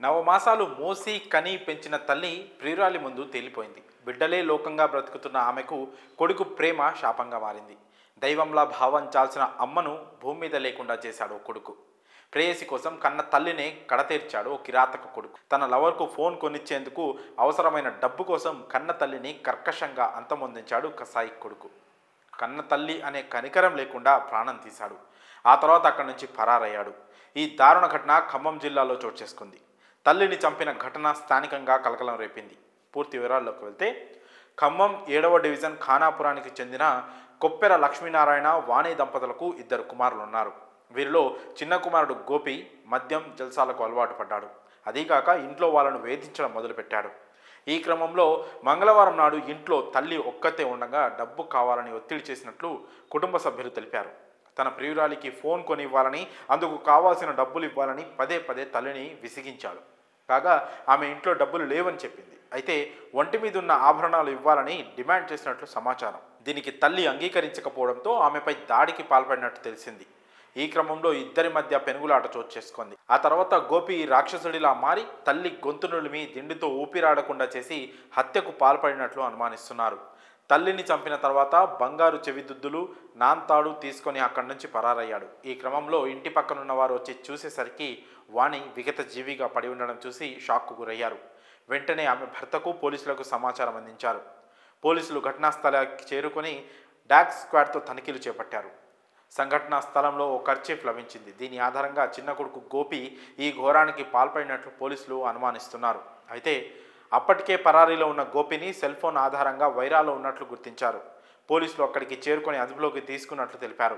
నవమాసాలు మోసి కని పెంచిన తల్లి ప్రియురాలి ముందు తేలిపోయింది. బిడ్డలే లోకంగా బ్రతుకుతున్న ఆమెకు కొడుకు ప్రేమ శాపంగా మారింది. దైవంలా భావించాల్సిన అమ్మను భూమి మీద లేకుండా చేశాడు కొడుకు. ప్రేయసి కోసం కన్న తల్లినే కడతీర్చాడు ఓ కిరాతక కొడుకు. తన లవర్కు ఫోన్ కొనిచ్చేందుకు అవసరమైన డబ్బు కోసం కన్న తల్లిని కర్కశంగా అంతమొందించాడు కసాయి కొడుకు. కన్న తల్లి అనే కనికరం లేకుండా ప్రాణం తీశాడు. ఆ తర్వాత అక్కడి నుంచి పరారయ్యాడు. ఈ దారుణ ఘటన ఖమ్మం జిల్లాలో చోటు చేసుకుంది. తల్లిని చంపిన ఘటన స్థానికంగా కలకలం రేపింది. పూర్తి వివరాల్లోకి వెళ్తే, ఖమ్మం 7వ డివిజన్ ఖానాపురానికి చెందిన కొప్పెర లక్ష్మీనారాయణ వాణి దంపతులకు 2 కుమారులు ఉన్నారు. వీరిలో చిన్న కుమారుడు గోపి మద్యం జల్సాలకు అలవాటు పడ్డాడు. అదీగాక ఇంట్లో వాళ్ళను వేధించడం మొదలుపెట్టాడు. ఈ క్రమంలో మంగళవారం నాడు ఇంట్లో తల్లి ఒక్కతే ఉండగా డబ్బు కావాలని ఒత్తిడి చేసినట్లు కుటుంబ సభ్యులు తెలిపారు. తన ప్రియురాలికి ఫోన్ కొని ఇవ్వాలని, అందుకు కావాల్సిన డబ్బులు ఇవ్వాలని పదే పదే తల్లిని విసిగించాడు. కాగా ఆమె ఇంట్లో డబ్బులు లేవని చెప్పింది. అయితే ఒంటి మీద ఉన్న ఆభరణాలు ఇవ్వాలని డిమాండ్ చేసినట్లు సమాచారం. దీనికి తల్లి అంగీకరించకపోవడంతో ఆమెపై దాడికి పాల్పడినట్టు తెలిసింది. ఈ క్రమంలో ఇద్దరి మధ్య పెనుగులాట చోటు చేసుకుంది. ఆ తర్వాత గోపి రాక్షసుడిలా మారి తల్లి గొంతు నులిమి దిండుతో ఊపిరాడకుండా చేసి హత్యకు పాల్పడినట్లు అనుమానిస్తున్నారు. తల్లిని చంపిన తర్వాత బంగారు చెవిదుద్దులు, నాంతాడు తీసుకొని అక్కడి నుంచి పరారయ్యాడు. ఈ క్రమంలో ఇంటి పక్కనున్న వారు వచ్చి చూసేసరికి వాణి విగత జీవిగా పడి ఉండడం చూసి షాక్కు గురయ్యారు. వెంటనే ఆమె భర్తకు, పోలీసులకు సమాచారం అందించారు. పోలీసులు ఘటనా స్థలానికి చేరుకొని డాగ్ స్క్వాడ్తో తనిఖీలు చేపట్టారు. సంఘటనా స్థలంలో ఓ కర్చీఫ్ లభించింది. దీని ఆధారంగా చిన్న కొడుకు గోపి ఈ ఘోరానికి పాల్పడినట్లు పోలీసులు అనుమానిస్తున్నారు. అయితే అప్పటికే పరారీలో ఉన్న గోపిని సెల్ ఫోన్ ఆధారంగా వైరాలో ఉన్నట్లు గుర్తించారు. పోలీసులు అక్కడికి చేరుకొని అదుపులోకి తీసుకున్నట్లు తెలిపారు.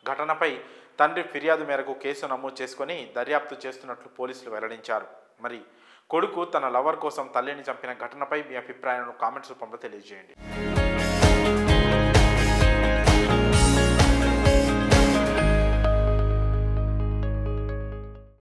ఘటనపై తండ్రి ఫిర్యాదు మేరకు కేసు నమోదు చేసుకొని దర్యాప్తు చేస్తున్నట్లు పోలీసులు వెల్లడించారు. మరి కొడుకు తన లవర్ కోసం తల్లిని చంపిన ఘటనపై మీ అభిప్రాయాలను కామెంట్స్ రూపంలో తెలియజేయండి.